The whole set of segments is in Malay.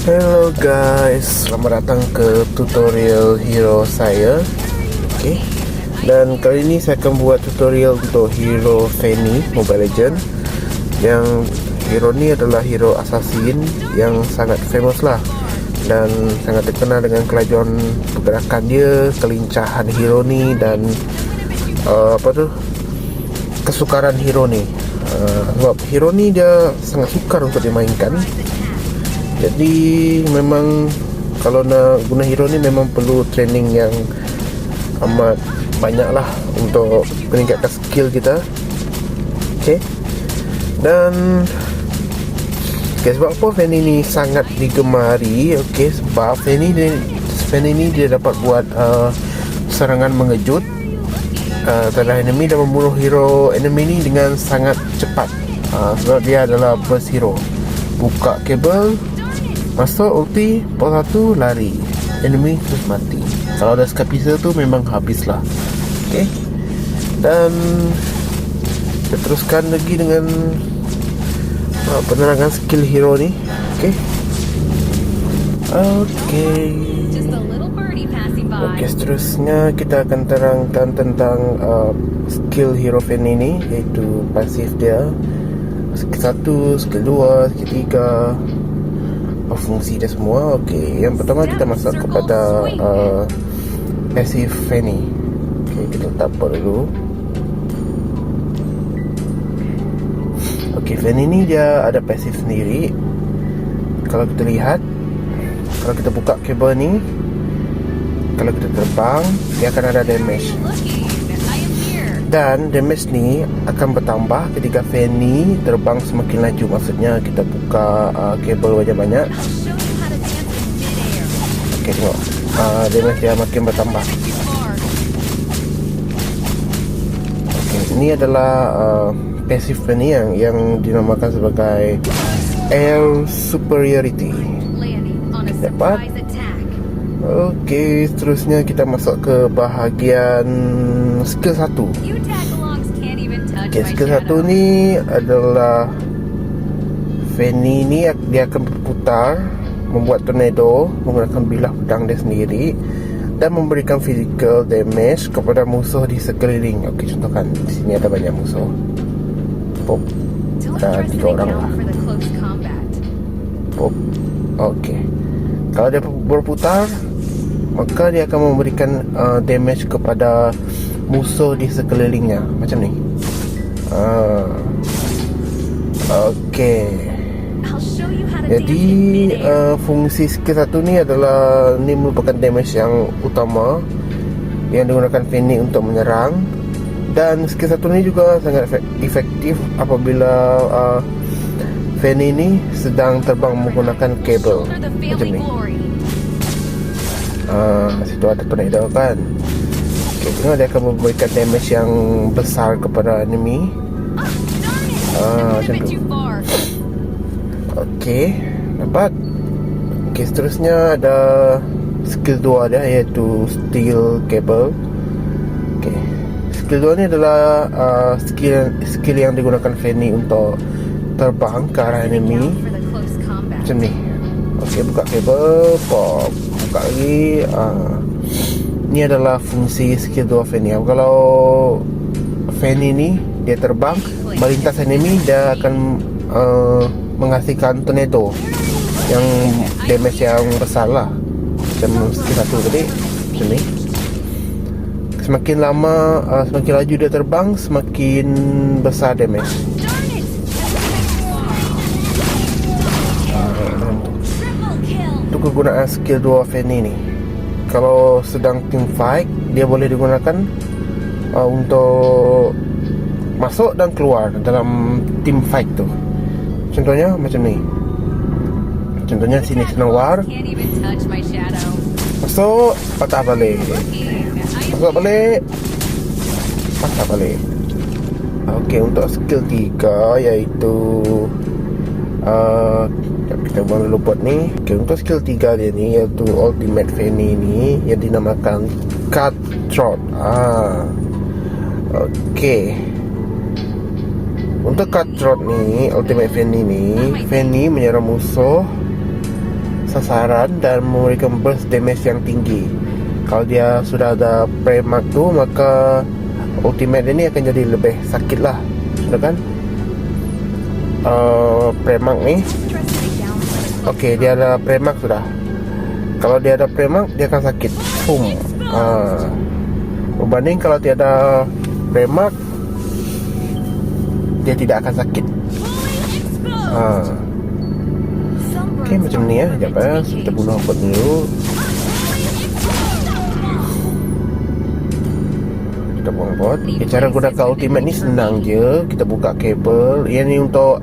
Hello guys, selamat datang ke tutorial hero saya. Okay. Dan kali ini saya akan buat tutorial untuk hero Fanny Mobile Legend. Yang hero ni adalah hero assassin yang sangat famous lah, dan sangat terkenal dengan kelajuan pergerakan dia, kelincahan hero ni, dan kesukaran hero ni. Sebab hero ni dia sangat sukar untuk dimainkan. Jadi memang kalau nak guna hero ni memang perlu training yang amat banyak lah untuk meningkatkan skill kita. Okay. Dan sebab apa Fanny ni sangat digemari? Okay, sebab Fanny ni dia dapat buat serangan mengejut terhadap enemy dan membunuh hero enemy ni dengan sangat cepat. Sebab dia adalah burst hero. Buka kabel, masuk ulti, pos 1, lari, enemy terus mati. Kalau ada Scarpisa tu memang habis lah. Okay. Dan kita teruskan lagi dengan penerangan skill hero ni. Okay. Okay, seterusnya kita akan terangkan tentang skill hero Fanny ni, iaitu pasif dia, skill 1, skill 2, skill 3, fungsi dia semua. Okey, yang pertama kita masuk kepada passive Fanny. Okey, kita letak port dulu. Okey, Fanny ni dia ada passive sendiri. Kalau kita lihat, kalau kita buka kabel ni, kalau kita terbang, dia akan ada damage. Dan damage ni akan bertambah ketika Fanny terbang semakin laju. Maksudnya kita buka kabel banyak-banyak. Okay, tengok, damage dia makin bertambah. Okay, ini adalah passive Fanny yang dinamakan sebagai air superiority. Dapat. Okay, seterusnya kita masuk ke bahagian skill 1. Okay, skill 1 ni adalah Fanny ni dia akan berputar, membuat tornado menggunakan bilah pedang dia sendiri dan memberikan physical damage kepada musuh di sekeliling. Okay, contohkan di sini ada banyak musuh. Pop. Ada 3 orang lah. Pop. Okay. Kalau dia berputar, maka dia akan memberikan damage kepada musuh di sekelilingnya. Macam ni. Okay. Jadi fungsi skill 1 ni adalah, ni merupakan damage yang utama yang digunakan Fanny untuk menyerang. Dan skill 1 ni juga sangat efektif apabila Fanny ni sedang terbang menggunakan kabel. Macam ni. Situ ada tornado kan. Okay, tengok dia akan memberikan damage yang besar kepada enemy. Macam tu. Okay, dapat. Okay, seterusnya ada skill 2 dia, iaitu steel cable. Okay, skill 2 ni adalah skill yang digunakan Fanny untuk terbang ke arah enemy. Macam ni. Okay, buka kabel, pop, buka lagi. Ni adalah fungsi skill 2 Fanny. Kalau Fanny ni dia terbang melintas enemy, dia akan menghasilkan tornado yang damage yang besar lah, macam skill 1 tadi. Macam ni. Semakin lama, semakin laju dia terbang, semakin besar damage. Itu kegunaan skill 2 Fanny ni. Kalau sedang team fight, dia boleh digunakan untuk masuk dan keluar dalam team fight tu. Contohnya macam ni. Contohnya sini senang war, masuk, patah balik, masuk balik, patah balik. Okey, untuk skill 3 iaitu kita buang dulu bot ni. Okay, untuk skill 3 dia ni, iaitu ultimate Fanny ni, yang dinamakan Cutthroat. Okay, untuk Cutthroat ni, ultimate Fanny ni, Fanny menyerang musuh sasaran dan memberikan burst damage yang tinggi. Kalau dia sudah ada premark tu, maka ultimate dia ni akan jadi lebih sakit lah, sudah kan? Premark ni, okey, dia ada premark sudah. Kalau dia ada premark, dia akan sakit. Boom. Berbanding kalau tiada premark, dia tidak akan sakit. Okey, macam ni ya. Sekejap ya, kita bunuh bot dulu. Kita buang bot. Cara gunakan ultimate ni senang je. Kita buka kabel. Yang ni untuk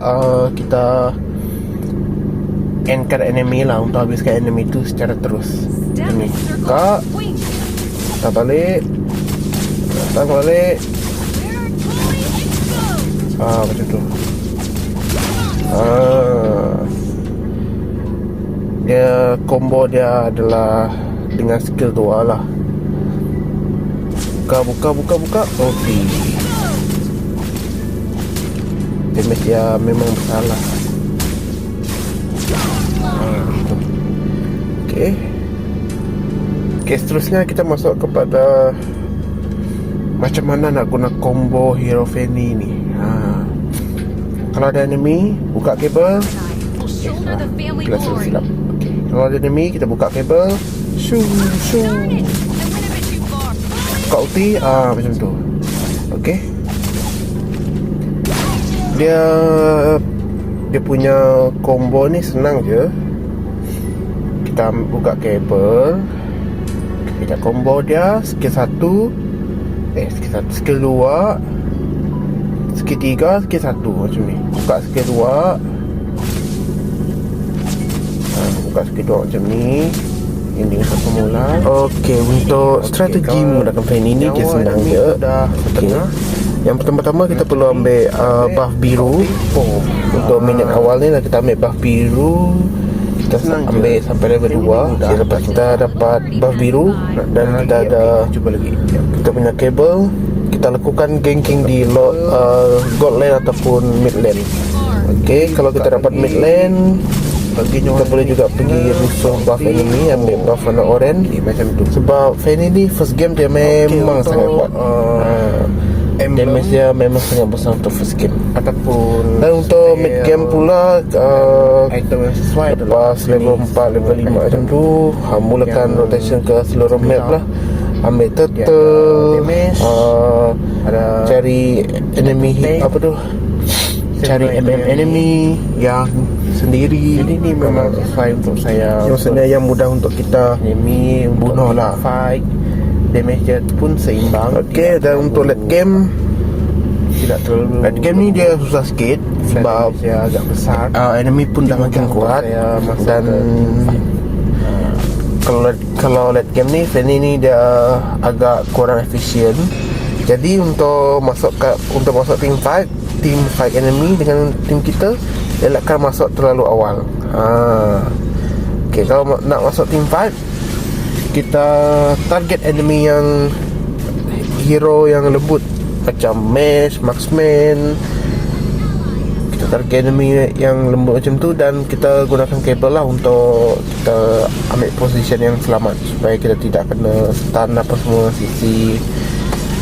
kita endkan enemy lah, untuk habiskan enemy tu secara terus. Ini buka, kita balik, datang balik. Macam tu. Dia combo dia adalah dengan skill 2 lah. Buka. Okey. Damage dia memang besar lah. Okey, seterusnya kita masuk kepada macam mana nak guna combo hero Fanny ni. Kalau ada enemy, buka kabel. Kita silap. Okey, kalau ada enemy, kita buka kabel. Shoo. Buka ulti, macam tu. Okey. Dia punya combo ni senang je. Kita buka kabel, kita combo dia skill 1, skill 2, skill 3, skill 1 macam ni. Buka skill 2, buka skill 2 macam ni. Ini untuk pemula. Okey, untuk strategi menggunakan Fanny ni dia senang je. Okey, yang pertama-tama kita perlu ambil buff biru. Untuk minit awal ni lah kita ambil buff biru. Kita ambil sampai level 2. Lepas kita dapat buff biru dan kita ada kita punya kabel, kita lakukan ganking di gold lane ataupun mid lane. Okey, kalau kita dapat mid lane, kita boleh juga pergi rusuh buff enemy, ambil buff warna orange macam tu. Sebab Fanny ni first game dia memang sangat kuat. Damage dia memang sangat besar untuk first game. Ataupun dan untuk mid game pula, item yang sesuai lepas level 4, level 5 macam tu, mulakan rotation ke seluruh map lah. Ambil turtle, cari enemy hit, cari enemy yang sendiri. Jadi ni memang sesuai untuk saya. Maksudnya yang mudah untuk kita enemy bunuh lah, fight. Damage dia pun seimbang. Okey, dan untuk late game tidak terlalu. Late game ni dia susah sikit sebab dia agak besar. Enemy pun dah makin kuat dan kalau late game ni Fanny ni dia agak kurang efisien. Jadi untuk masuk team fight enemy dengan tim kita, dia akan masuk terlalu awal. Okey, kalau nak masuk team fight, kita target enemy yang hero yang lembut macam Mesh, Marksman. Kita target enemy yang lembut macam tu dan kita gunakan kabel lah untuk kita ambil position yang selamat supaya kita tidak kena stun apa semua sisi.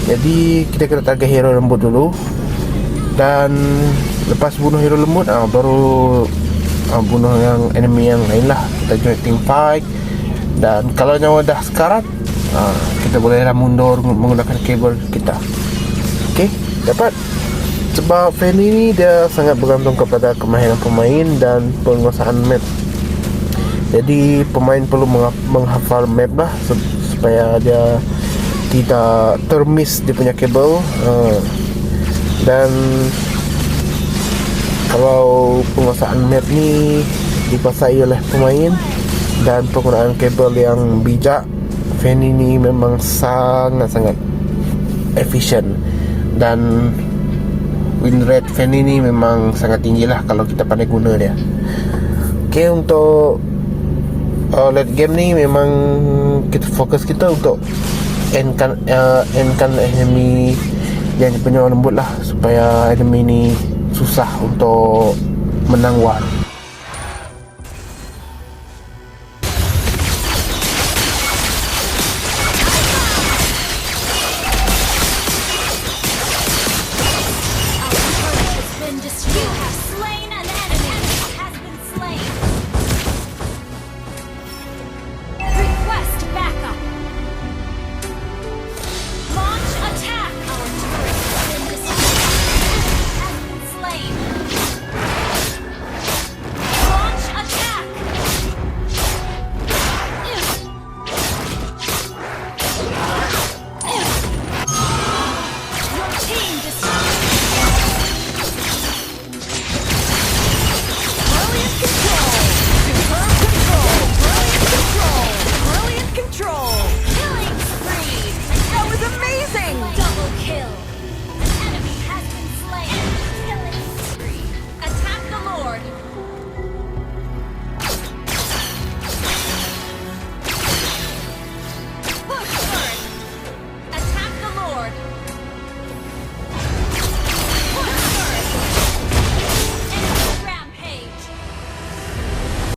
Jadi kita kena target hero lembut dulu, dan lepas bunuh hero lembut baru bunuh yang enemy yang lain lah. Kita join team fight. Dan kalau nyawa dah sekarat, kita bolehlah mundur menggunakan kabel kita. Okey, dapat. Sebab Fanny ni dia sangat bergantung kepada kemahiran pemain dan penguasaan map. Jadi pemain perlu menghafal map lah supaya dia tidak termiss dia punya kabel. Dan kalau penguasaan map ni dikuasai oleh pemain dan penggunaan kabel yang bijak, Fanny ni memang sangat-sangat efisien. Dan win rate Fanny ni memang sangat tinggi lah kalau kita pandai guna dia. Okay, untuk late game ni memang fokus kita untuk endkan enemy yang punya lembut lah, supaya enemy ni susah untuk menang war.